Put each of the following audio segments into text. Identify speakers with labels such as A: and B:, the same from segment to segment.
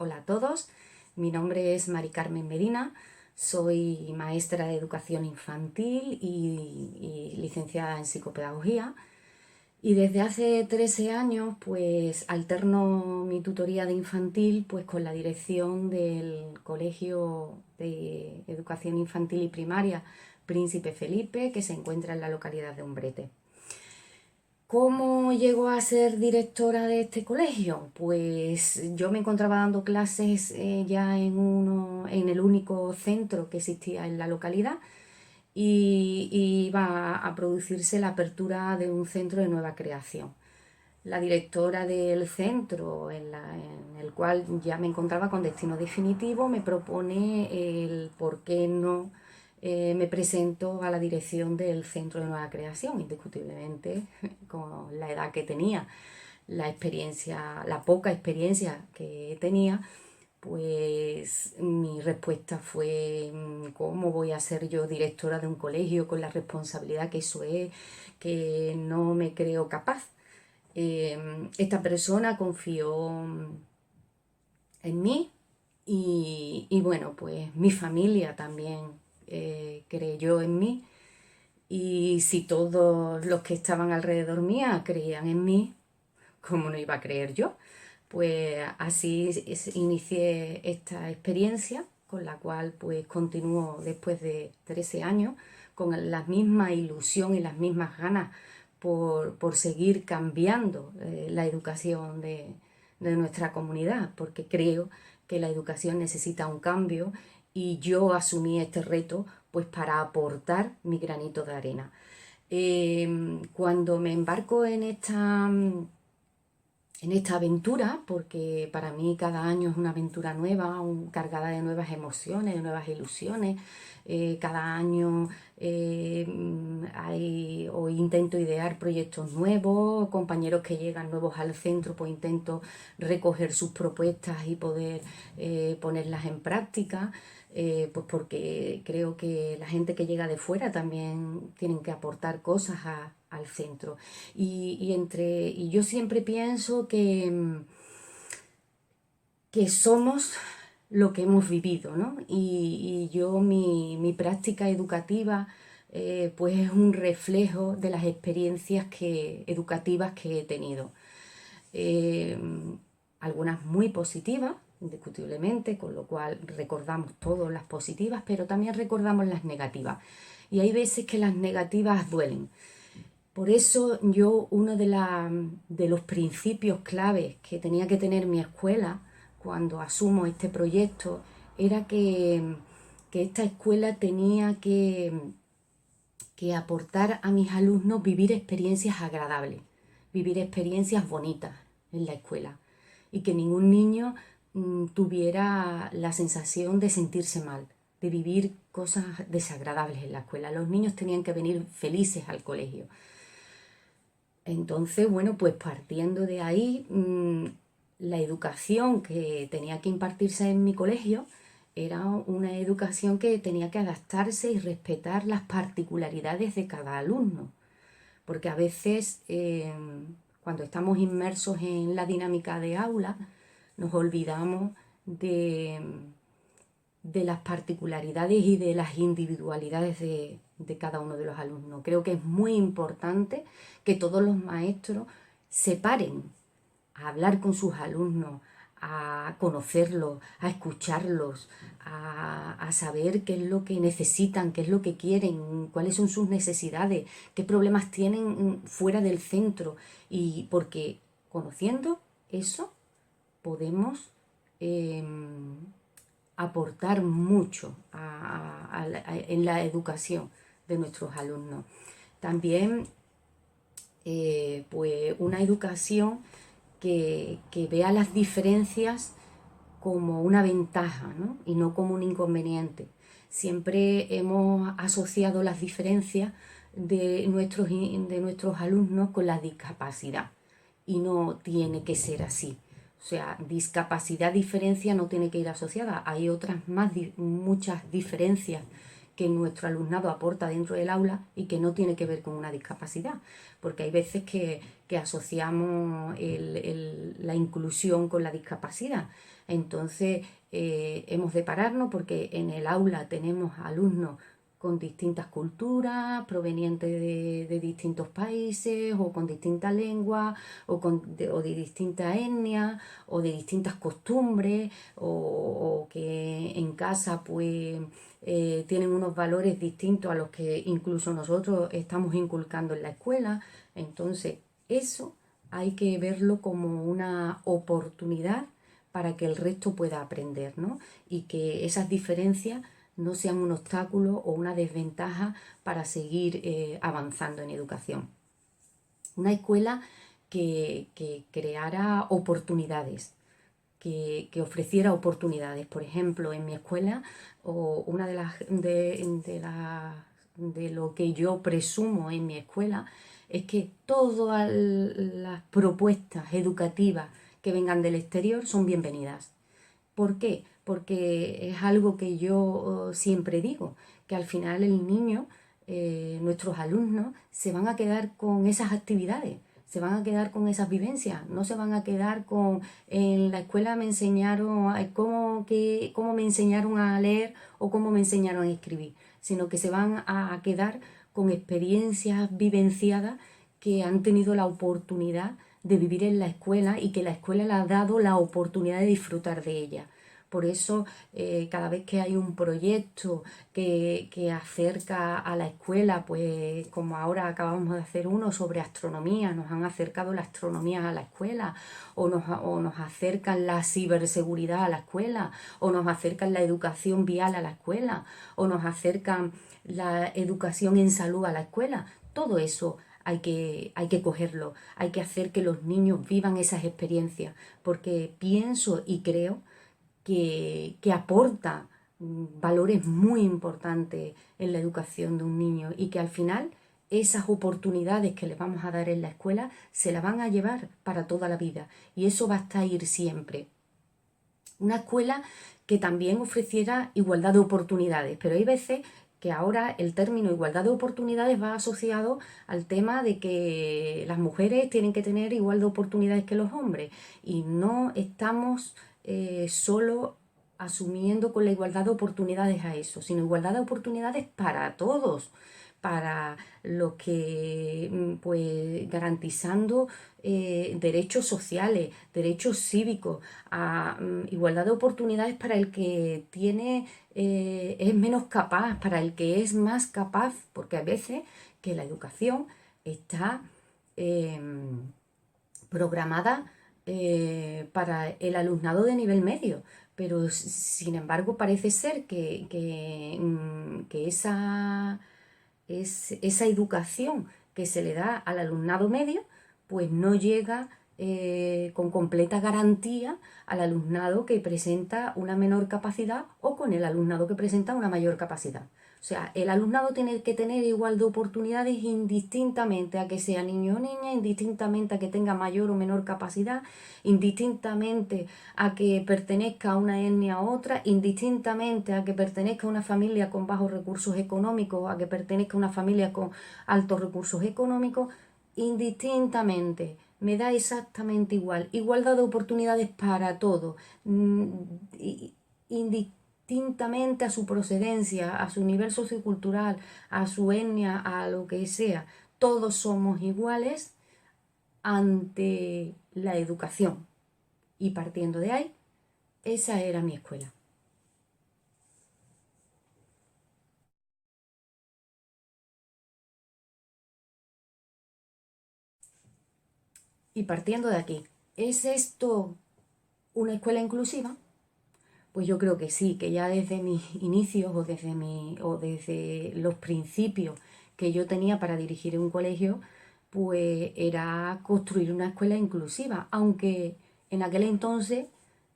A: Hola a todos, mi nombre es Mari Carmen Medina, soy maestra de educación infantil y licenciada en psicopedagogía, y desde hace 13 años pues alterno mi tutoría de infantil pues con la dirección del Colegio de Educación Infantil y Primaria Príncipe Felipe, que se encuentra en la localidad de Umbrete. ¿Cómo llego a ser directora de este colegio? Pues yo me encontraba dando clases ya en el único centro que existía en la localidad, y iba a producirse la apertura de un centro de nueva creación. La directora del centro, en el cual ya me encontraba con destino definitivo, me propone el por qué no me presento a la dirección del centro de nueva creación. Indiscutiblemente, con la edad que tenía, la experiencia, la poca experiencia que tenía, pues mi respuesta fue: ¿cómo voy a ser yo directora de un colegio con la responsabilidad que eso es? Que no me creo capaz. Esta persona confió en mí, y bueno, pues mi familia también creyó en mí, y si todos los que estaban alrededor mía creían en mí, ¿cómo no iba a creer yo? Pues así inicié esta experiencia, con la cual pues continúo después de 13 años con la misma ilusión y las mismas ganas por seguir cambiando la educación de nuestra comunidad, porque creo que la educación necesita un cambio, y yo asumí este reto pues para aportar mi granito de arena. Cuando me embarco en esta aventura, porque para mí cada año es una aventura nueva, cargada de nuevas emociones, de nuevas ilusiones. Cada año intento idear proyectos nuevos, compañeros que llegan nuevos al centro, pues intento recoger sus propuestas y poder ponerlas en práctica. Pues porque creo que la gente que llega de fuera también tienen que aportar cosas al centro. Y yo siempre pienso que somos lo que hemos vivido, ¿no? Y yo, mi práctica educativa pues es un reflejo de las experiencias educativas que he tenido. Eh, Algunas muy positivas, indiscutiblemente, con lo cual recordamos todas las positivas, pero también recordamos las negativas. Y hay veces que las negativas duelen. Por eso yo, uno de los principios claves que tenía que tener mi escuela cuando asumo este proyecto era que esta escuela tenía que aportar a mis alumnos vivir experiencias agradables, vivir experiencias bonitas en la escuela, y que ningún niño tuviera la sensación de sentirse mal, de vivir cosas desagradables en la escuela. Los niños tenían que venir felices al colegio. Entonces, bueno, pues partiendo de ahí, la educación que tenía que impartirse en mi colegio era una educación que tenía que adaptarse y respetar las particularidades de cada alumno, porque a veces cuando estamos inmersos en la dinámica de aula nos olvidamos de las particularidades y de las individualidades de cada uno de los alumnos. Creo que es muy importante que todos los maestros se paren a hablar con sus alumnos, a conocerlos, a escucharlos, a saber qué es lo que necesitan, qué es lo que quieren, cuáles son sus necesidades, qué problemas tienen fuera del centro. Y porque conociendo eso podemos aportar mucho en la educación de nuestros alumnos. También pues una educación que vea las diferencias como una ventaja, ¿no? Y no como un inconveniente. Siempre hemos asociado las diferencias de nuestros alumnos con la discapacidad, y no tiene que ser así. O sea, discapacidad, diferencia no tiene que ir asociada. Hay otras muchas diferencias que nuestro alumnado aporta dentro del aula y que no tiene que ver con una discapacidad, porque hay veces que asociamos la inclusión con la discapacidad. Entonces, hemos de pararnos porque en el aula tenemos alumnos con distintas culturas, provenientes de distintos países, o con distintas lenguas, o de distintas etnias, o de distintas costumbres, o que en casa pues tienen unos valores distintos a los que incluso nosotros estamos inculcando en la escuela. Entonces, eso hay que verlo como una oportunidad para que el resto pueda aprender, ¿no? Y que esas diferencias no sean un obstáculo o una desventaja para seguir avanzando en educación. Una escuela que creara oportunidades, que ofreciera oportunidades. Por ejemplo, en mi escuela, o una de lo que yo presumo en mi escuela es que todas las propuestas educativas que vengan del exterior son bienvenidas. ¿Por qué? Porque es algo que yo siempre digo, que al final el niño, nuestros alumnos, se van a quedar con esas actividades, se van a quedar con esas vivencias, no se van a quedar con, en la escuela me enseñaron cómo me enseñaron a leer o cómo me enseñaron a escribir, sino que se van a quedar con experiencias vivenciadas que han tenido la oportunidad de vivir en la escuela y que la escuela le ha dado la oportunidad de disfrutar de ella. Por eso, cada vez que hay un proyecto que acerca a la escuela, pues como ahora acabamos de hacer uno sobre astronomía, nos han acercado la astronomía a la escuela, o nos acercan la ciberseguridad a la escuela, o nos acercan la educación vial a la escuela, o nos acercan la educación en salud a la escuela. Todo eso hay que cogerlo, hay que hacer que los niños vivan esas experiencias, porque pienso y creo que aporta valores muy importantes en la educación de un niño, y que al final esas oportunidades que les vamos a dar en la escuela se las van a llevar para toda la vida, y eso va a estar ir siempre. Una escuela que también ofreciera igualdad de oportunidades, pero hay veces que ahora el término igualdad de oportunidades va asociado al tema de que las mujeres tienen que tener igual de oportunidades que los hombres, y no estamos solo asumiendo con la igualdad de oportunidades a eso, sino igualdad de oportunidades para todos, para los que, pues, garantizando derechos sociales, derechos cívicos, igualdad de oportunidades para el que tiene, es menos capaz, para el que es más capaz, porque a veces que la educación está programada para el alumnado de nivel medio, pero sin embargo parece ser que esa educación que se le da al alumnado medio, pues no llega con completa garantía al alumnado que presenta una menor capacidad, o con el alumnado que presenta una mayor capacidad. O sea, el alumnado tiene que tener igual de oportunidades indistintamente a que sea niño o niña, indistintamente a que tenga mayor o menor capacidad, indistintamente a que pertenezca a una etnia u otra, indistintamente a que pertenezca a una familia con bajos recursos económicos, a que pertenezca a una familia con altos recursos económicos, indistintamente. Me da exactamente igual. Igualdad de oportunidades para todos. Indistintamente a su procedencia, a su nivel sociocultural, a su etnia, a lo que sea. Todos somos iguales ante la educación. Y partiendo de ahí, esa era mi escuela. Y partiendo de aquí, ¿es esto una escuela inclusiva? Pues yo creo que sí, que ya desde mis inicios, o desde los principios que yo tenía para dirigir un colegio, pues era construir una escuela inclusiva, aunque en aquel entonces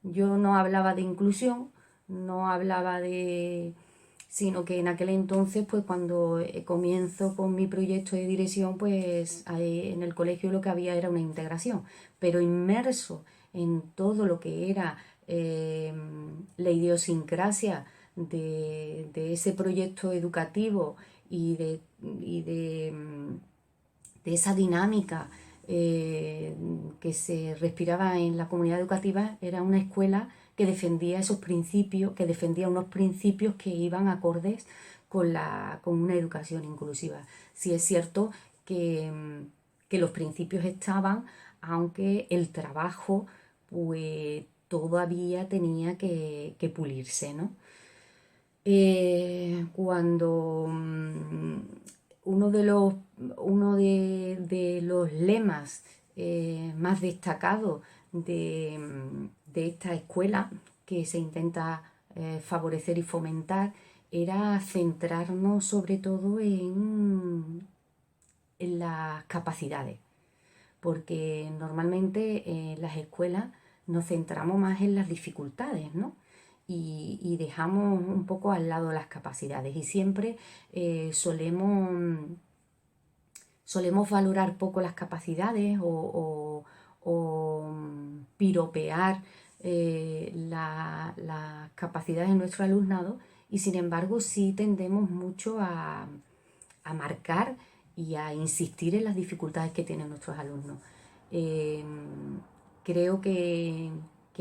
A: yo no hablaba de inclusión, no hablaba de, sino que en aquel entonces, pues cuando comienzo con mi proyecto de dirección, pues en el colegio lo que había era una integración, pero inmerso en todo lo que era la idiosincrasia de ese proyecto educativo y de esa dinámica que se respiraba en la comunidad educativa, era una escuela que defendía esos principios, que defendía unos principios que iban acordes con una educación inclusiva. Sí es cierto que los principios estaban, aunque el trabajo pues todavía tenía que pulirse, ¿no? Cuando uno de los lemas más destacados de esta escuela que se intenta favorecer y fomentar era centrarnos sobre todo en las capacidades, porque normalmente en las escuelas nos centramos más en las dificultades, ¿no? Y dejamos un poco al lado las capacidades y siempre solemos valorar poco las capacidades o piropear las capacidades de nuestro alumnado, y sin embargo sí tendemos mucho a marcar y a insistir en las dificultades que tienen nuestros alumnos. Eh, Creo que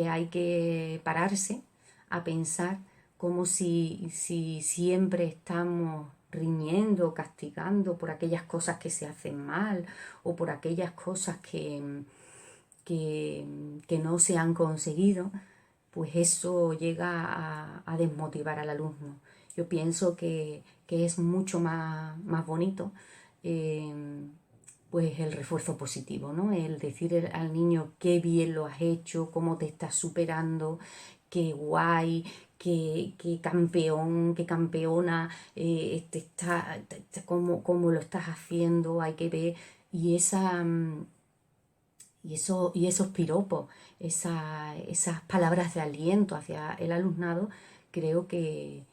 A: hay que pararse a pensar como si siempre estamos riñendo, castigando por aquellas cosas que se hacen mal o por aquellas cosas que no se han conseguido, pues eso llega a desmotivar al alumno. Yo pienso que es mucho más bonito eh, pues el refuerzo positivo, ¿no? El decir al niño qué bien lo has hecho, cómo te estás superando, qué guay, qué campeón, qué campeona, cómo lo estás haciendo, hay que ver. Y esos piropos, esas palabras de aliento hacia el alumnado, creo que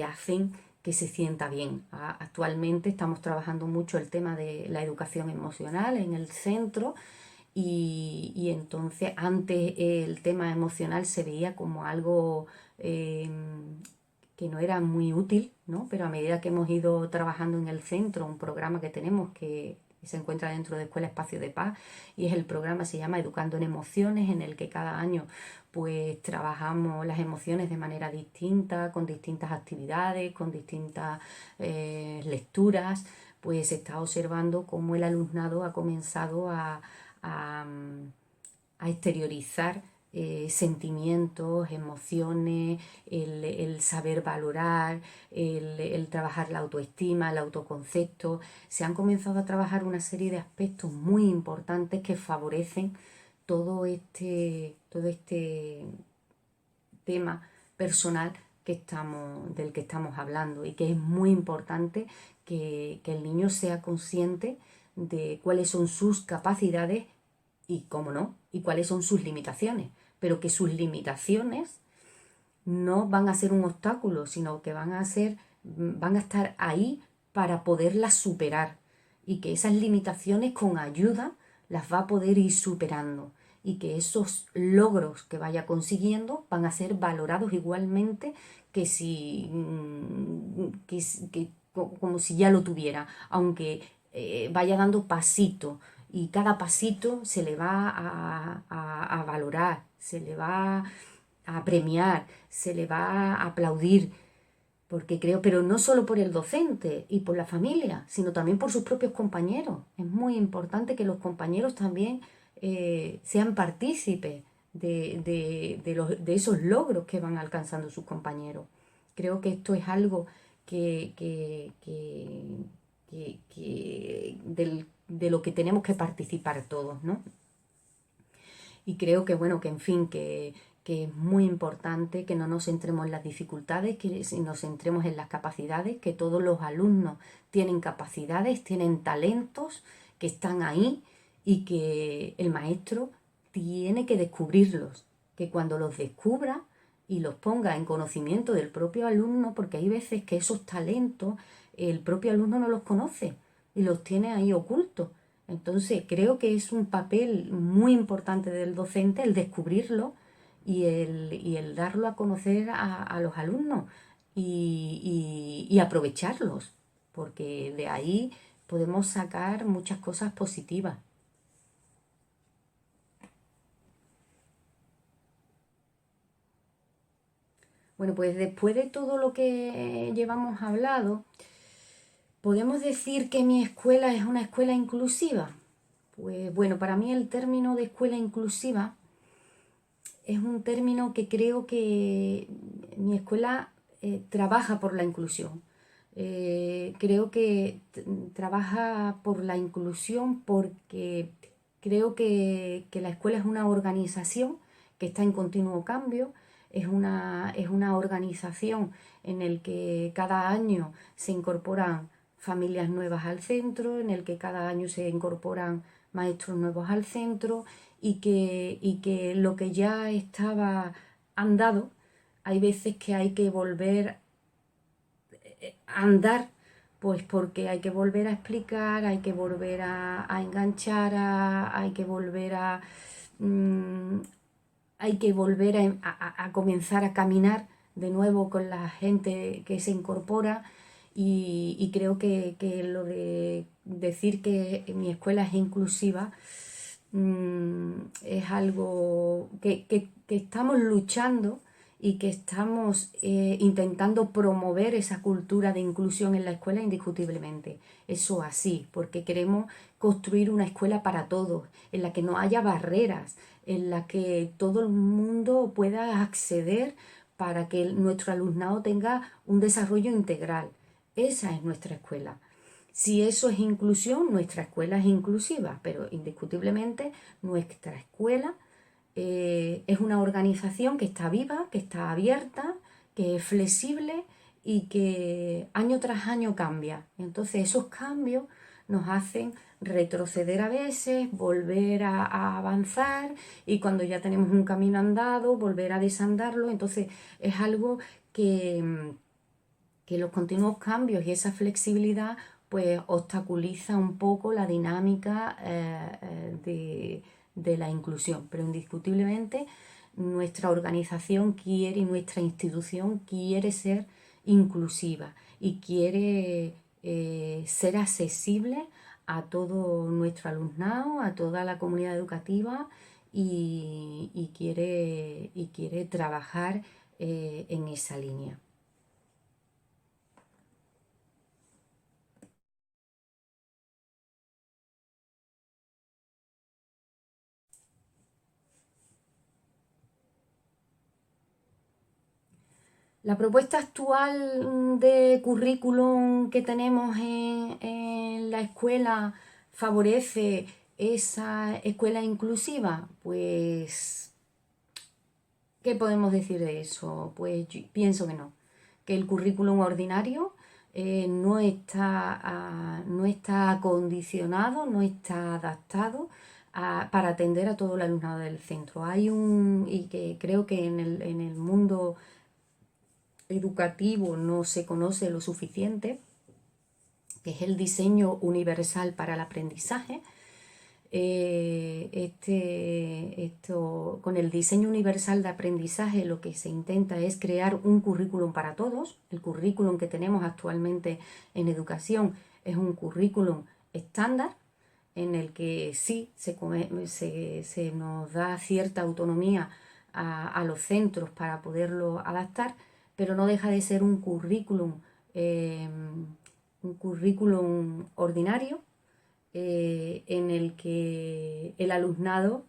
A: hacen que se sienta bien. Actualmente estamos trabajando mucho el tema de la educación emocional en el centro, y entonces antes el tema emocional se veía como algo que no era muy útil, ¿no? Pero a medida que hemos ido trabajando en el centro, un programa que tenemos que se encuentra dentro de Escuela Espacio de Paz, y es el programa, se llama Educando en Emociones, en el que cada año pues trabajamos las emociones de manera distinta, con distintas actividades, con distintas lecturas. Pues se está observando cómo el alumnado ha comenzado a, a exteriorizar sentimientos, emociones, el saber valorar, el trabajar la autoestima, el autoconcepto. Se han comenzado a trabajar una serie de aspectos muy importantes que favorecen todo este tema personal del que estamos hablando, y que es muy importante que el niño sea consciente de cuáles son sus capacidades y, cómo no, y cuáles son sus limitaciones, pero que sus limitaciones no van a ser un obstáculo, sino que van a estar ahí para poderlas superar, y que esas limitaciones con ayuda las va a poder ir superando, y que esos logros que vaya consiguiendo van a ser valorados igualmente que si como si ya lo tuviera, aunque vaya dando pasito, y cada pasito se le va a valorar, se le va a premiar, se le va a aplaudir, porque creo, pero no solo por el docente y por la familia, sino también por sus propios compañeros. Es muy importante que los compañeros también sean partícipes de esos logros que van alcanzando sus compañeros. Creo que esto es algo de lo que tenemos que participar todos, ¿no? Y creo que, bueno, que en fin, que es muy importante que no nos centremos en las dificultades, que nos centremos en las capacidades, que todos los alumnos tienen capacidades, tienen talentos que están ahí, y que el maestro tiene que descubrirlos, que cuando los descubra y los ponga en conocimiento del propio alumno, porque hay veces que esos talentos el propio alumno no los conoce y los tiene ahí ocultos. Entonces creo que es un papel muy importante del docente el descubrirlo y el darlo a conocer a los alumnos y aprovecharlos, porque de ahí podemos sacar muchas cosas positivas. Bueno, pues después de todo lo que llevamos hablado, ¿podemos decir que mi escuela es una escuela inclusiva? Pues bueno, para mí el término de escuela inclusiva es un término que creo que mi escuela trabaja por la inclusión. Creo que trabaja por la inclusión porque creo que la escuela es una organización que está en continuo cambio, es una organización en el que cada año se incorporan familias nuevas al centro, en el que cada año se incorporan maestros nuevos al centro y que lo que ya estaba andado, hay veces que hay que volver a andar, pues porque hay que volver a explicar, hay que volver a enganchar, hay que volver mm, hay que volver a comenzar a caminar de nuevo con la gente que se incorpora y creo que lo de decir que mi escuela es inclusiva es algo que estamos luchando y que estamos intentando promover esa cultura de inclusión en la escuela indiscutiblemente. Eso así, porque queremos construir una escuela para todos, en la que no haya barreras, en la que todo el mundo pueda acceder para que nuestro alumnado tenga un desarrollo integral. Esa es nuestra escuela. Si eso es inclusión, nuestra escuela es inclusiva, pero indiscutiblemente nuestra escuela es una organización que está viva, que está abierta, que es flexible y que año tras año cambia. Entonces esos cambios nos hacen retroceder a veces, volver a avanzar y cuando ya tenemos un camino andado, volver a desandarlo. Entonces es algo que los continuos cambios y esa flexibilidad pues obstaculiza un poco la dinámica de la inclusión, pero indiscutiblemente nuestra organización quiere y nuestra institución quiere ser inclusiva y quiere ser accesible a todo nuestro alumnado, a toda la comunidad educativa y quiere trabajar en esa línea. La propuesta actual de currículum que tenemos en la escuela favorece esa escuela inclusiva. Pues, ¿qué podemos decir de eso? Pues yo pienso que no, que el currículum ordinario no está acondicionado, no está adaptado para atender a todo el alumnado del centro. Y que creo que en el mundo educativo no se conoce lo suficiente, que es el diseño universal para el aprendizaje. Con el diseño universal de aprendizaje lo que se intenta es crear un currículum para todos. El currículum que tenemos actualmente en educación es un currículum estándar en el que sí se nos da cierta autonomía a los centros para poderlo adaptar, pero no deja de ser un currículum ordinario en el que el alumnado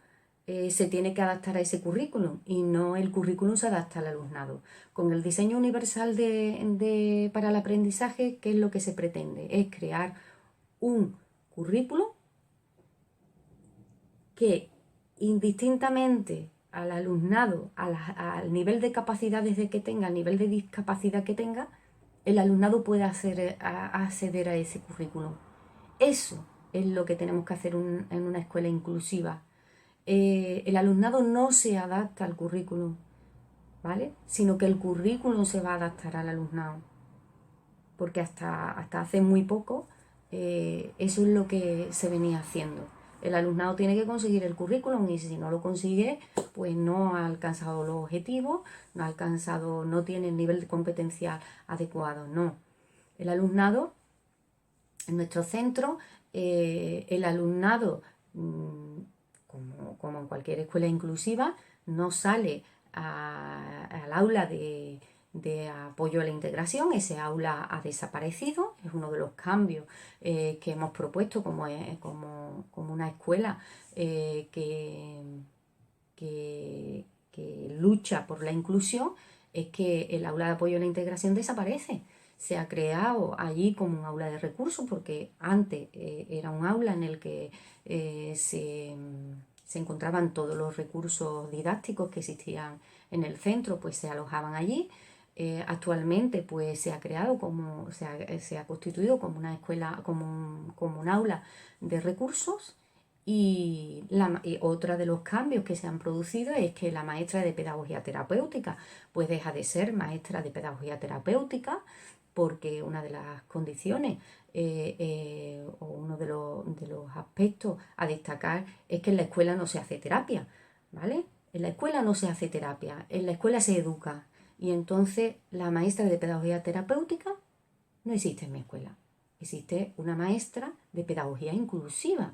A: se tiene que adaptar a ese currículum y no el currículum se adapta al alumnado. Con el diseño universal para el aprendizaje, ¿qué es lo que se pretende? Es crear un currículum que indistintamente al alumnado, al nivel de capacidades de que tenga, al nivel de discapacidad que tenga, el alumnado pueda acceder a ese currículum. Eso es lo que tenemos que hacer en una escuela inclusiva. El alumnado no se adapta al currículum, ¿vale? Sino que el currículum se va a adaptar al alumnado. Porque hasta hace muy poco eso es lo que se venía haciendo. el alumnado tiene que conseguir el currículum y si no lo consigue, pues no ha alcanzado los objetivos, no tiene el nivel de competencia adecuado, no. El alumnado, en nuestro centro, el alumnado, como en cualquier escuela inclusiva, no sale al aula de apoyo a la integración. Ese aula ha desaparecido, es uno de los cambios que hemos propuesto como una escuela que lucha por la inclusión, es que el aula de apoyo a la integración desaparece. Se ha creado allí como un aula de recursos porque antes era un aula en el que se encontraban todos los recursos didácticos que existían en el centro, pues se alojaban allí. Actualmente pues se ha constituido como una escuela, como un aula de recursos. Y otra de los cambios que se han producido es que la maestra de pedagogía terapéutica pues deja de ser maestra de pedagogía terapéutica, porque una de las condiciones o uno de los aspectos a destacar es que en la escuela no se hace terapia, ¿vale? En la escuela no se hace terapia, en la escuela se educa, y entonces la maestra de pedagogía terapéutica no existe en mi escuela. Existe una maestra de pedagogía inclusiva.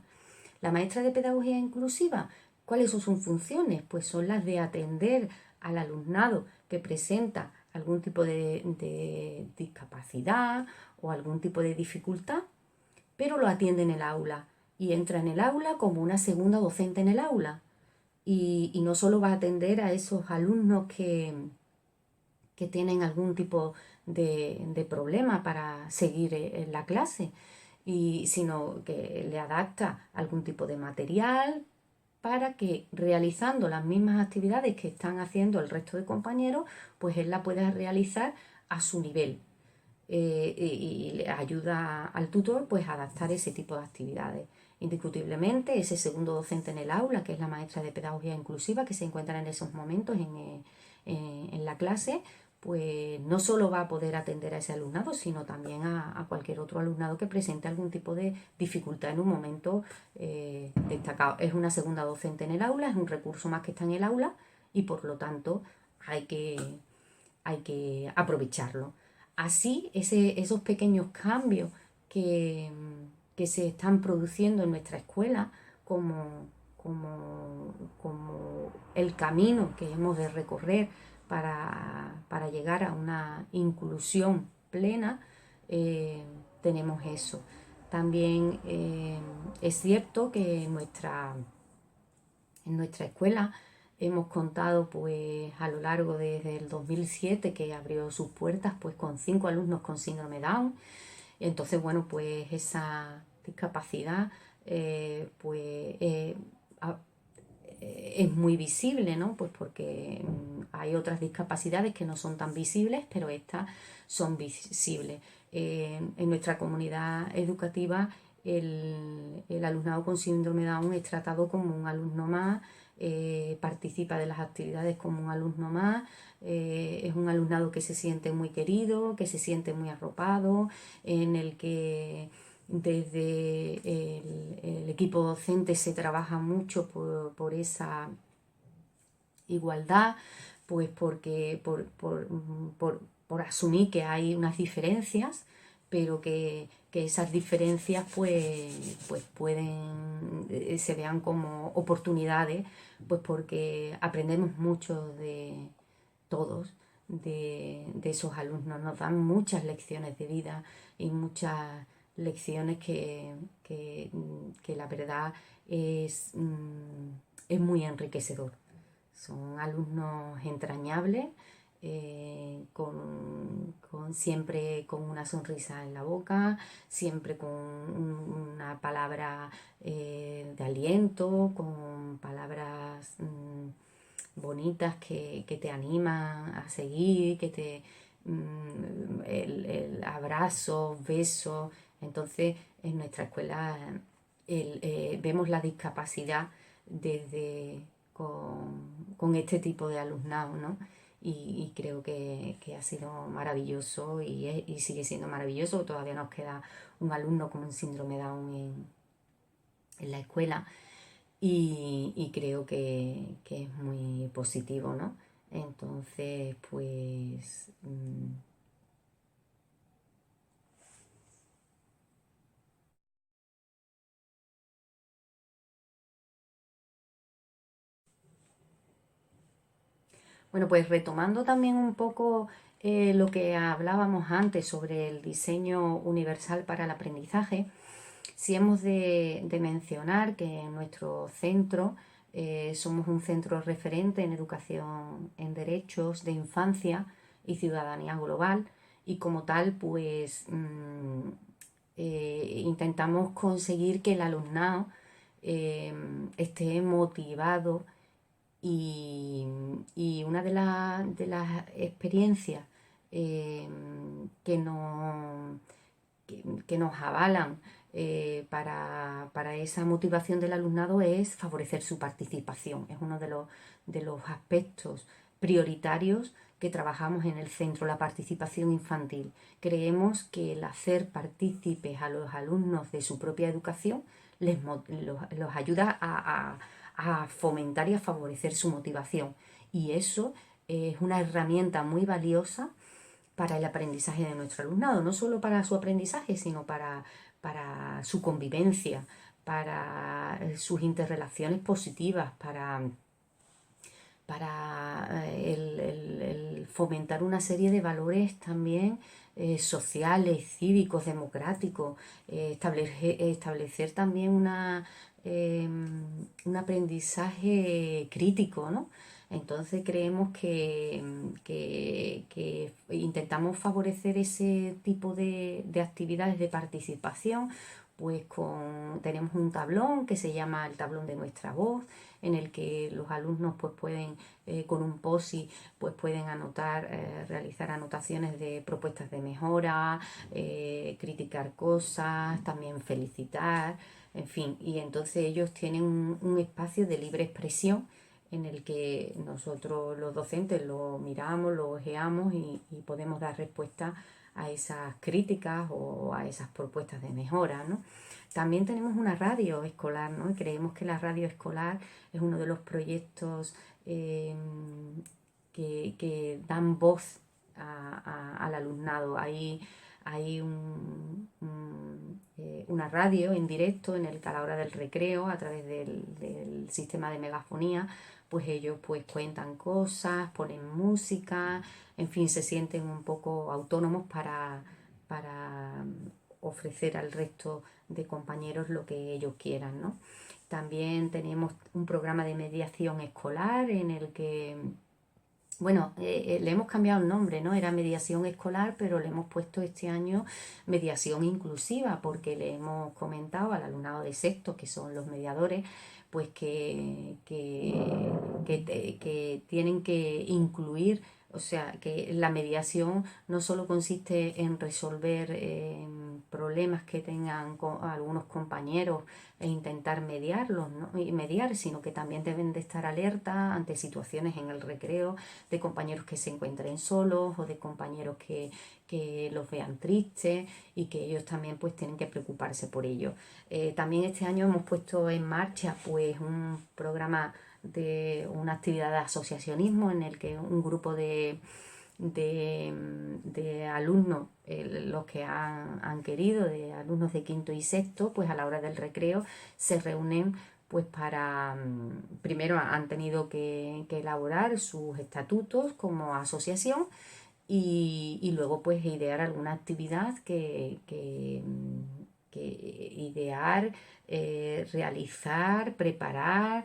A: La maestra de pedagogía inclusiva, ¿cuáles son sus funciones? Pues son las de atender al alumnado que presenta algún tipo de discapacidad o algún tipo de dificultad, pero lo atiende en el aula y entra en el aula como una segunda docente en el aula. Y no solo va a atender a esos alumnos que tienen algún tipo de problema para seguir en la clase, sino que le adapta algún tipo de material para que, realizando las mismas actividades que están haciendo el resto de compañeros, pues él la pueda realizar a su nivel. Y le ayuda al tutor pues a adaptar ese tipo de actividades. Indiscutiblemente, ese segundo docente en el aula, que es la maestra de pedagogía inclusiva, que se encuentra en esos momentos en la clase, pues no solo va a poder atender a ese alumnado, sino también a cualquier otro alumnado que presente algún tipo de dificultad en un momento destacado. Es una segunda docente en el aula, es un recurso más que está en el aula, y por lo tanto hay que aprovecharlo. Así, esos pequeños cambios que se están produciendo en nuestra escuela, como el camino que hemos de recorrer para llegar a una inclusión plena, tenemos eso. También es cierto que en nuestra escuela hemos contado pues a lo largo desde el 2007, que abrió sus puertas, pues con 5 alumnos con síndrome Down. Entonces, bueno, pues esa discapacidad pues es muy visible, ¿no? Pues porque hay otras discapacidades que no son tan visibles, pero estas son visibles. En nuestra comunidad educativa el alumnado con síndrome Down es tratado como un alumno más, participa de las actividades como un alumno más, es un alumnado que se siente muy querido, que se siente muy arropado, en el que desde el equipo docente se trabaja mucho por esa igualdad, pues porque por asumir que hay unas diferencias, pero que esas diferencias pues pueden se vean como oportunidades, pues porque aprendemos mucho de todos, de esos alumnos. Nos dan muchas lecciones de vida y muchas lecciones que la verdad es muy enriquecedor. Son alumnos entrañables, siempre con una sonrisa en la boca, siempre con una palabra de aliento, con palabras bonitas que te animan a seguir, el abrazo, besos. Entonces, en nuestra escuela vemos la discapacidad desde con este tipo de alumnado, ¿no? Y creo que ha sido maravilloso y sigue siendo maravilloso. Todavía nos queda un alumno con un síndrome Down en la escuela y creo que es muy positivo, ¿no? Entonces, pues bueno, pues retomando también un poco lo que hablábamos antes sobre el diseño universal para el aprendizaje, sí hemos de mencionar que en nuestro centro somos un centro referente en educación en derechos de infancia y ciudadanía global y como tal pues intentamos conseguir que el alumnado eh, esté motivado y una de las experiencias eh, que, no, que nos avalan para esa motivación del alumnado es favorecer su participación. Es uno de los aspectos prioritarios que trabajamos en el centro, la participación infantil. Creemos que el hacer partícipes a los alumnos de su propia educación los ayuda a fomentar y a favorecer su motivación. Y eso es una herramienta muy valiosa para el aprendizaje de nuestro alumnado, no solo para su aprendizaje, sino para su convivencia, para sus interrelaciones positivas, para el fomentar una serie de valores también sociales, cívicos, democráticos, establecer también un aprendizaje crítico, ¿no? Entonces creemos que intentamos favorecer ese tipo de actividades de participación, pues tenemos un tablón que se llama el tablón de nuestra voz, en el que los alumnos pues pueden con un POSI pues pueden anotar, realizar anotaciones de propuestas de mejora, criticar cosas, también felicitar, en fin, y entonces ellos tienen un espacio de libre expresión en el que nosotros los docentes lo miramos, lo ojeamos y podemos dar respuesta a esas críticas o a esas propuestas de mejora, ¿no? También tenemos una radio escolar, ¿no? Y creemos que la radio escolar es uno de los proyectos que dan voz al alumnado. Hay una radio en directo en el que a la hora del recreo, a través del sistema de megafonía, pues ellos pues cuentan cosas, ponen música, en fin, se sienten un poco autónomos para ofrecer al resto de compañeros lo que ellos quieran, ¿no? También tenemos un programa de mediación escolar en el que, bueno, le hemos cambiado el nombre, ¿no? Era mediación escolar, pero le hemos puesto este año mediación inclusiva, porque le hemos comentado al alumnado de sexto, que son los mediadores, pues que tienen que incluir, o sea, que la mediación no solo consiste en resolver problemas que tengan algunos compañeros e intentar mediarlos, ¿no? Y mediar, sino que también deben de estar alerta ante situaciones en el recreo de compañeros que se encuentren solos o de compañeros que los vean tristes y que ellos también pues tienen que preocuparse por ello. También este año hemos puesto en marcha pues un programa de una actividad de asociacionismo en el que un grupo de alumnos, los que han querido, de alumnos de quinto y sexto, pues a la hora del recreo se reúnen pues primero han tenido que elaborar sus estatutos como asociación y luego pues idear alguna actividad que idear, realizar, preparar,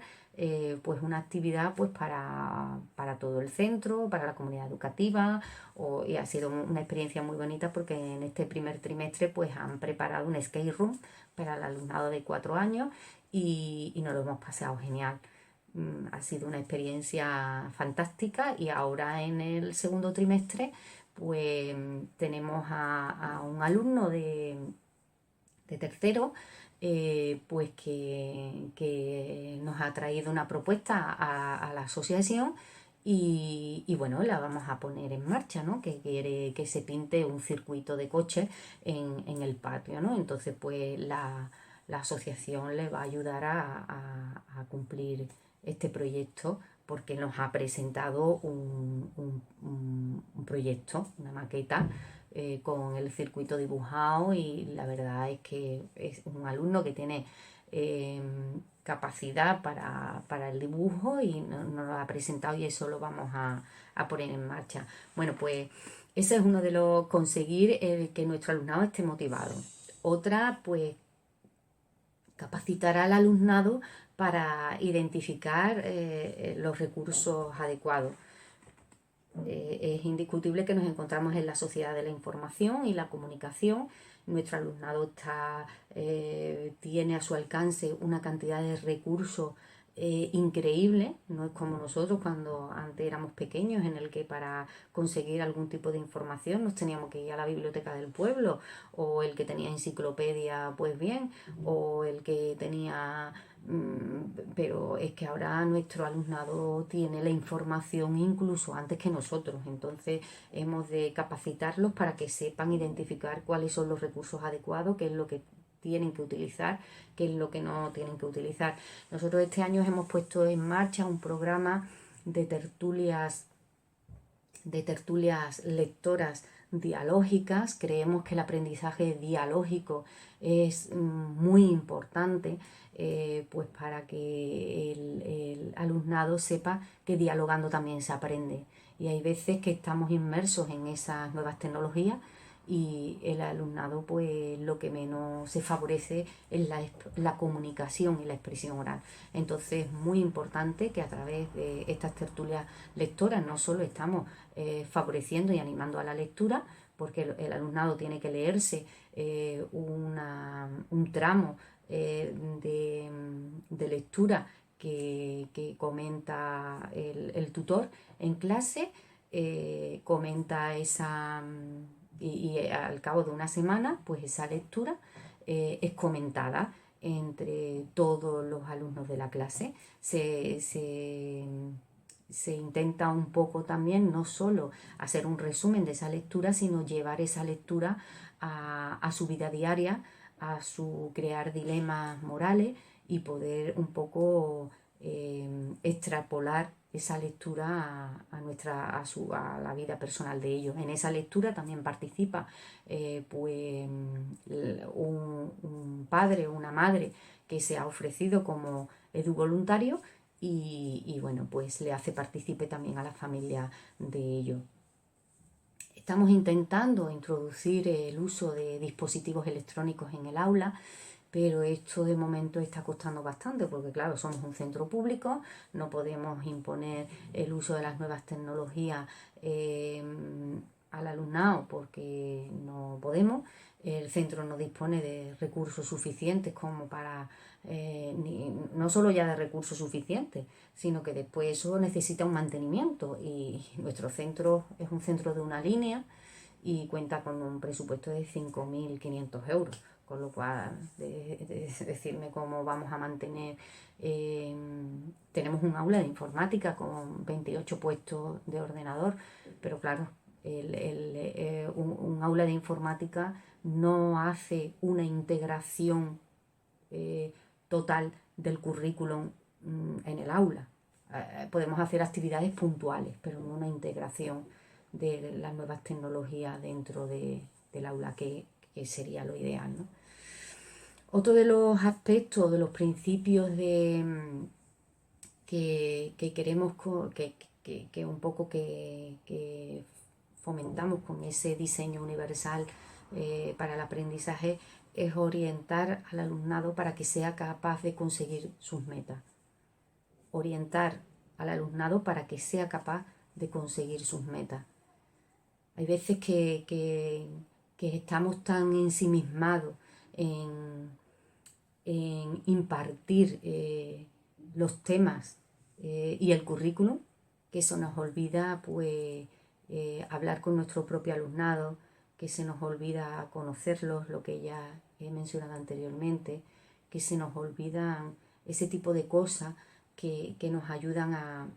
A: pues una actividad pues para todo el centro, para la comunidad educativa y ha sido una experiencia muy bonita porque en este primer trimestre pues han preparado un skate room para el alumnado de 4 años y nos lo hemos pasado genial. Ha sido una experiencia fantástica y ahora en el segundo trimestre pues tenemos a un alumno de tercero pues que nos ha traído una propuesta a la asociación y bueno, la vamos a poner en marcha, ¿no? Que quiere que se pinte un circuito de coches en el patio, ¿no? Entonces pues la asociación le va a ayudar a cumplir este proyecto, porque nos ha presentado un proyecto, una maqueta, con el circuito dibujado, y la verdad es que es un alumno que tiene capacidad para el dibujo y nos lo ha presentado, y eso lo vamos a poner en marcha. Bueno, pues ese es uno de los conseguir que nuestro alumnado esté motivado. Otra, pues capacitar al alumnado para identificar los recursos adecuados. Es indiscutible que nos encontramos en la sociedad de la información y la comunicación. Nuestro alumnado tiene a su alcance una cantidad de recursos increíble. No es como nosotros cuando antes éramos pequeños, en el que para conseguir algún tipo de información nos teníamos que ir a la biblioteca del pueblo, o el que tenía enciclopedia, pues bien, o el que tenía... Pero es que ahora nuestro alumnado tiene la información incluso antes que nosotros, entonces hemos de capacitarlos para que sepan identificar cuáles son los recursos adecuados, qué es lo que tienen que utilizar, qué es lo que no tienen que utilizar. Nosotros este año hemos puesto en marcha un programa de tertulias lectoras dialógicas. Creemos que el aprendizaje dialógico es muy importante, pues para que el alumnado sepa que dialogando también se aprende. Y hay veces que estamos inmersos en esas nuevas tecnologías y el alumnado, pues lo que menos se favorece es la comunicación y la expresión oral. Entonces es muy importante que a través de estas tertulias lectoras no solo estamos favoreciendo y animando a la lectura, porque el alumnado tiene que leerse un tramo de lectura que comenta el tutor en clase, comenta esa... Y al cabo de una semana, pues esa lectura es comentada entre todos los alumnos de la clase. Se intenta un poco también no solo hacer un resumen de esa lectura, sino llevar esa lectura a su vida diaria, a su crear dilemas morales, y poder un poco extrapolar esa lectura a la vida personal de ellos. En esa lectura también participa pues un padre o una madre que se ha ofrecido como eduvoluntario, y bueno, pues le hace partícipe también a la familia de ello. Estamos intentando introducir el uso de dispositivos electrónicos en el aula, pero esto de momento está costando bastante, porque claro, somos un centro público, no podemos imponer el uso de las nuevas tecnologías al alumnado, porque no podemos. El centro no dispone de recursos suficientes como para, no solo ya de recursos suficientes, sino que después eso necesita un mantenimiento, y nuestro centro es un centro de una línea y cuenta con un presupuesto de 5.500 euros, con lo cual decirme cómo vamos a mantener. Tenemos un aula de informática con 28 puestos de ordenador, pero claro, un aula de informática no hace una integración total del currículum en el aula. Podemos hacer actividades puntuales, pero no una integración de las nuevas tecnologías dentro del aula, que sería lo ideal, ¿no? Otro de los aspectos, de los principios que queremos, que un poco que fomentamos con ese diseño universal para el aprendizaje, es orientar al alumnado para que sea capaz de conseguir sus metas. Orientar al alumnado para que sea capaz de conseguir sus metas. Hay veces que estamos tan ensimismados en impartir los temas y el currículum, que se nos olvida pues hablar con nuestro propio alumnado, que se nos olvida conocerlos, lo que ya he mencionado anteriormente, que se nos olvidan ese tipo de cosas que nos ayudan a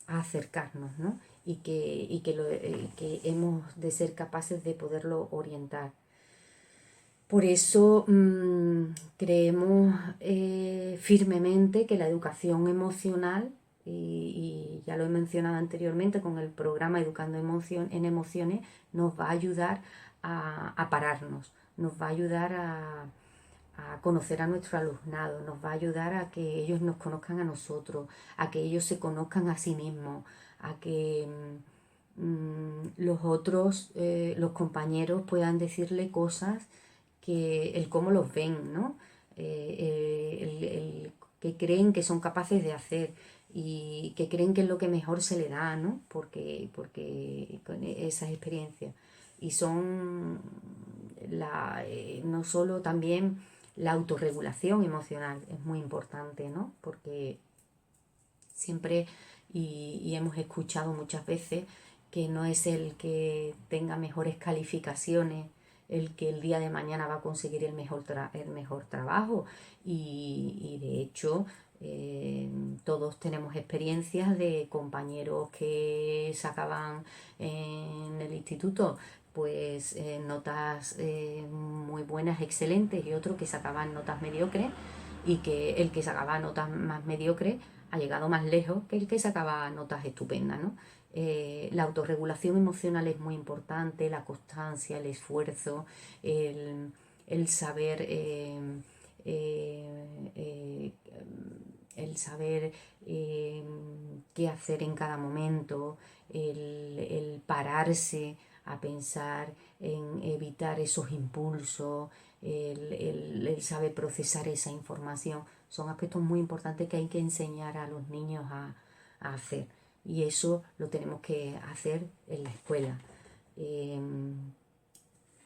A: acercarnos, ¿no? Que hemos de ser capaces de poderlo orientar. Por eso creemos firmemente que la educación emocional, y ya lo he mencionado anteriormente con el programa Educando en Emociones, nos va a ayudar a pararnos, nos va a ayudar a conocer a nuestro alumnado, nos va a ayudar a que ellos nos conozcan a nosotros, a que ellos se conozcan a sí mismos, a que los otros, los compañeros puedan decirle cosas que el cómo los ven, ¿no? El que creen que son capaces de hacer y que creen que es lo que mejor se le da, ¿no? Porque con esas experiencias. Y son no solo también la autorregulación emocional es muy importante, ¿no? Porque siempre, y hemos escuchado muchas veces, que no es el que tenga mejores calificaciones el que el día de mañana va a conseguir el mejor trabajo. Y de hecho, todos tenemos experiencias de compañeros que sacaban en el instituto pues notas muy buenas, excelentes, y otros que sacaban notas mediocres, y que el que sacaba notas más mediocres ha llegado más lejos que el que sacaba notas estupendas, ¿no? La autorregulación emocional es muy importante, la constancia, el esfuerzo, el saber, eh, eh, el saber qué hacer en cada momento, el pararse a pensar en evitar esos impulsos, el saber procesar esa información, son aspectos muy importantes que hay que enseñar a los niños a hacer. Y eso lo tenemos que hacer en la escuela. Eh,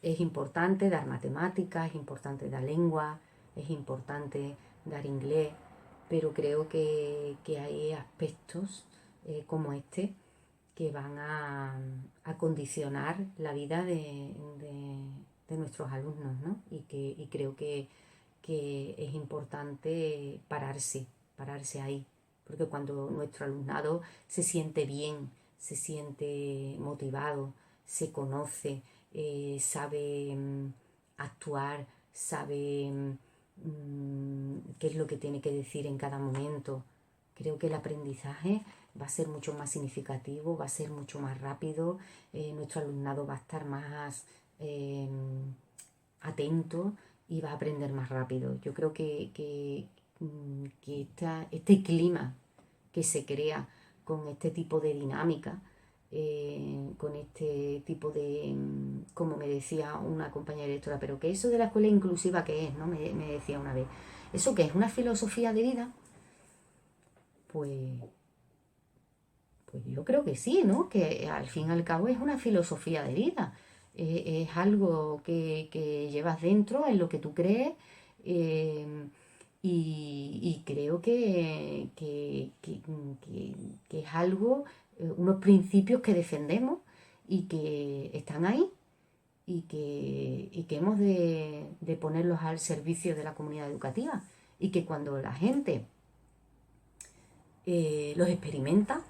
A: es importante dar matemáticas, es importante dar lengua, es importante dar inglés, pero creo que hay aspectos como este que van a condicionar la vida de nuestros alumnos, ¿no? Y creo que es importante pararse ahí, porque cuando nuestro alumnado se siente bien, se siente motivado, se conoce, sabe actuar, sabe qué es lo que tiene que decir en cada momento, creo que el aprendizaje va a ser mucho más significativo, va a ser mucho más rápido, nuestro alumnado va a estar más atento y va a aprender más rápido. Yo creo que este clima que se crea con este tipo de dinámica, con este tipo de, como me decía una compañera directora, pero que eso de la escuela inclusiva, ¿qué es? ¿No? Me decía una vez, ¿eso qué es? ¿Una filosofía de vida? Pues, pues yo creo que sí, ¿no? Que al fin y al cabo es una filosofía de vida. Es algo que llevas dentro, en lo que tú crees, eh, y creo que es algo, unos principios que defendemos y que están ahí y que hemos de ponerlos al servicio de la comunidad educativa. Y que cuando la gente los experimenta,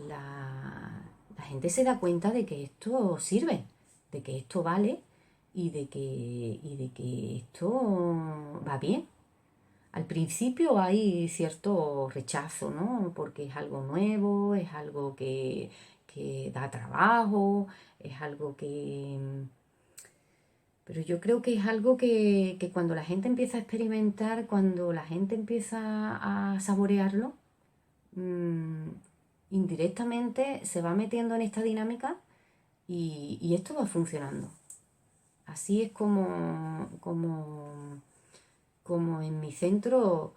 A: la gente se da cuenta de que esto sirve, de que esto vale y de que esto va bien. Al principio hay cierto rechazo, ¿no? Porque es algo nuevo, es algo que da trabajo, es algo que... Pero yo creo que es algo que cuando la gente empieza a experimentar, cuando la gente empieza a saborearlo, mm, indirectamente se va metiendo en esta dinámica y esto va funcionando. Así es como en mi centro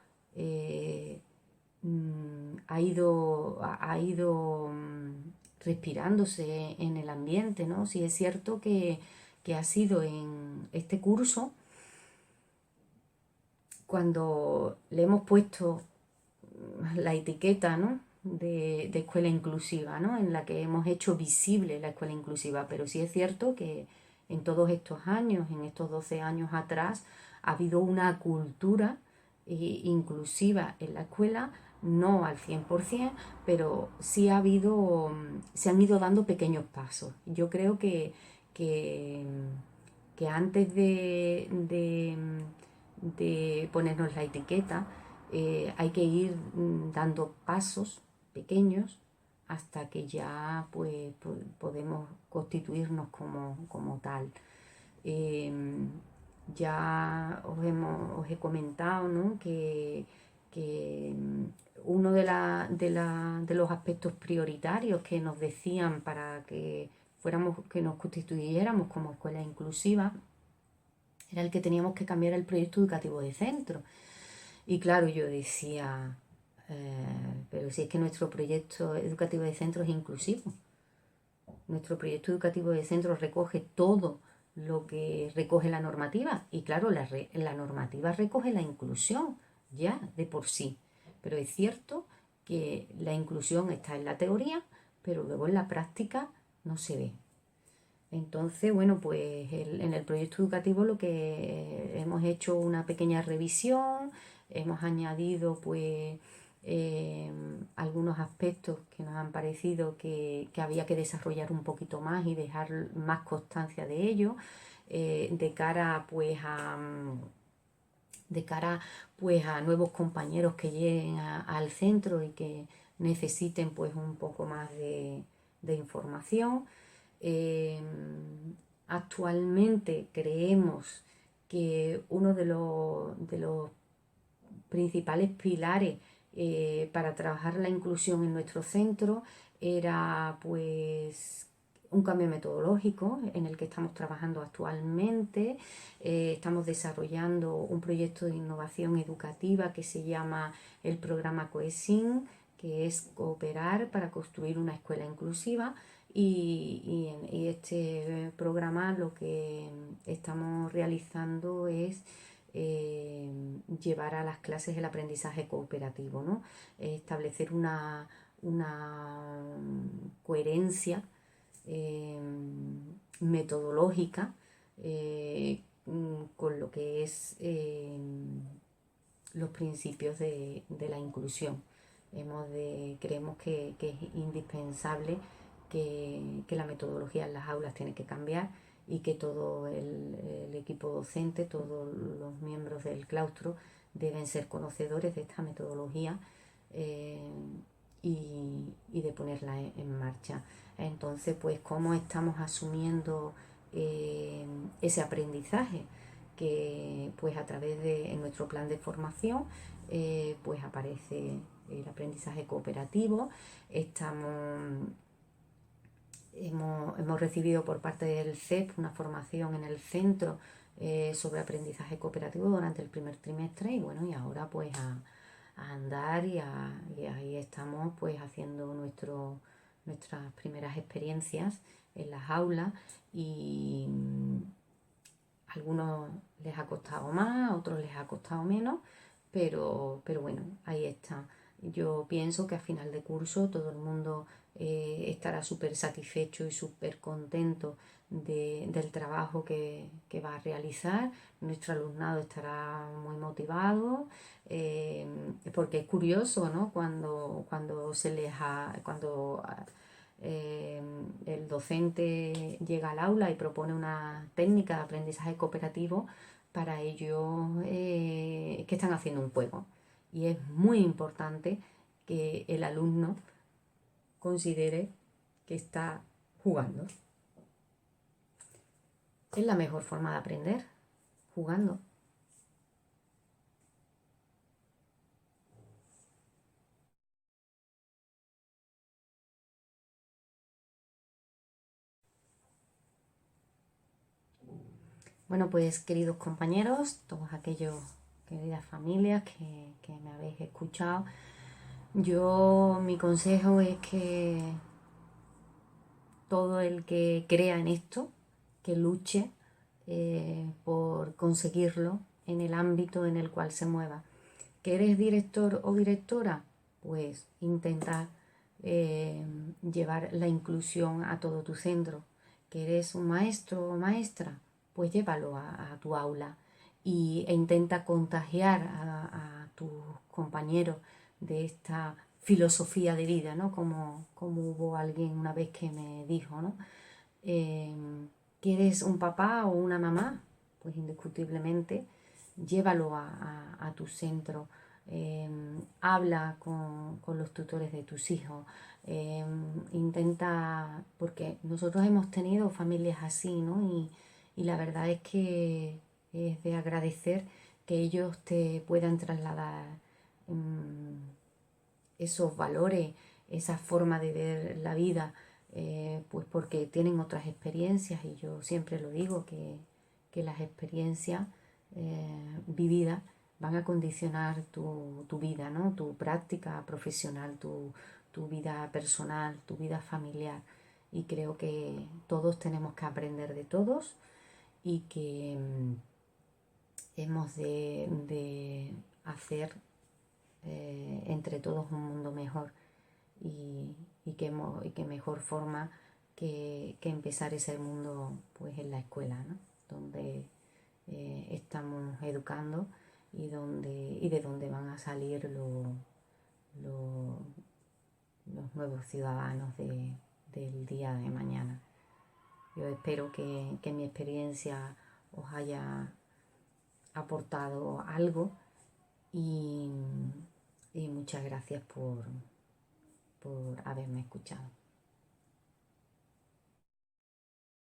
A: ha ido respirándose en el ambiente, ¿no? Sí es cierto que ha sido en este curso cuando le hemos puesto la etiqueta, ¿no? de escuela inclusiva, ¿no? En la que hemos hecho visible la escuela inclusiva, pero sí es cierto que en todos estos años, en estos 12 años atrás, ha habido una cultura inclusiva en la escuela, no al 100%, pero sí se han ido dando pequeños pasos. Yo creo que que antes de ponernos la etiqueta, hay que ir dando pasos pequeños hasta que ya pues podemos constituirnos como tal. Eh, ya os he comentado, ¿no? que uno de los aspectos prioritarios que nos decían para que nos constituyéramos como escuela inclusiva era el que teníamos que cambiar el proyecto educativo de centro. Y claro, yo decía, pero si es que nuestro proyecto educativo de centro es inclusivo. Nuestro proyecto educativo de centro recoge todo lo que recoge la normativa. Y claro, la normativa recoge la inclusión ya de por sí. Pero es cierto que la inclusión está en la teoría, pero luego en la práctica no se ve. Entonces, bueno, pues en el proyecto educativo lo que hemos hecho una pequeña revisión, hemos añadido pues algunos aspectos que nos han parecido que había que desarrollar un poquito más y dejar más constancia de ello, de cara pues a nuevos compañeros que lleguen al centro y que necesiten pues un poco más de información. Eh, Actualmente creemos que uno de los principales pilares para trabajar la inclusión en nuestro centro era pues un cambio metodológico en el que estamos trabajando actualmente. Estamos desarrollando un proyecto de innovación educativa que se llama el programa COESIN, que es cooperar para construir una escuela inclusiva. Y este programa lo que estamos realizando es llevar a las clases el aprendizaje cooperativo, ¿no? Establecer una coherencia eh, metodológica con lo que es los principios de la inclusión. Creemos que es indispensable que la metodología en las aulas tiene que cambiar y que todo el equipo docente, todos los miembros del claustro deben ser conocedores de esta metodología eh, y de ponerla en marcha. Entonces, pues, ¿cómo estamos asumiendo ese aprendizaje? Que pues a través de en nuestro plan de formación pues aparece el aprendizaje cooperativo. Hemos recibido por parte del CEP una formación en el centro sobre aprendizaje cooperativo durante el primer trimestre y bueno, y ahora pues a andar y ahí estamos pues haciendo nuestras primeras experiencias en las aulas y a algunos les ha costado más, a otros les ha costado menos, pero bueno, ahí está. Yo pienso que a final de curso todo el mundo estará súper satisfecho y súper contento del trabajo que va a realizar. Nuestro alumnado estará muy motivado porque es curioso, ¿no? Cuando se les ha, cuando el docente llega al aula y propone una técnica de aprendizaje cooperativo, para ellos que están haciendo un juego. Y es muy importante que el alumno considere que está jugando. Es la mejor forma de aprender, jugando. Bueno, pues queridos compañeros, todos aquellos, queridas familias que me habéis escuchado, mi consejo es que todo el que crea en esto, que luche por conseguirlo en el ámbito en el cual se mueva. ¿Que eres director o directora? Pues intenta llevar la inclusión a todo tu centro. ¿Que eres un maestro o maestra? Pues llévalo a tu aula e intenta contagiar a tus compañeros de esta filosofía de vida, ¿no? Como hubo alguien una vez que me dijo, ¿no? Eh, ¿Quieres un papá o una mamá? Pues indiscutiblemente llévalo a tu centro, habla con los tutores de tus hijos, intenta, porque nosotros hemos tenido familias así, ¿no? Y la verdad es que es de agradecer que ellos te puedan trasladar esos valores, esa forma de ver la vida, pues porque tienen otras experiencias y yo siempre lo digo, que las experiencias vividas van a condicionar tu vida, ¿no? Tu práctica profesional, tu vida personal, tu vida familiar. Y creo que todos tenemos que aprender de todos y que hemos de hacer entre todos un mundo mejor y que mejor forma que empezar ese mundo pues en la escuela, ¿no? Donde estamos educando y de donde van a salir lo- los nuevos ciudadanos del día de mañana. Yo espero que mi experiencia os haya aportado algo y, y muchas gracias por haberme escuchado.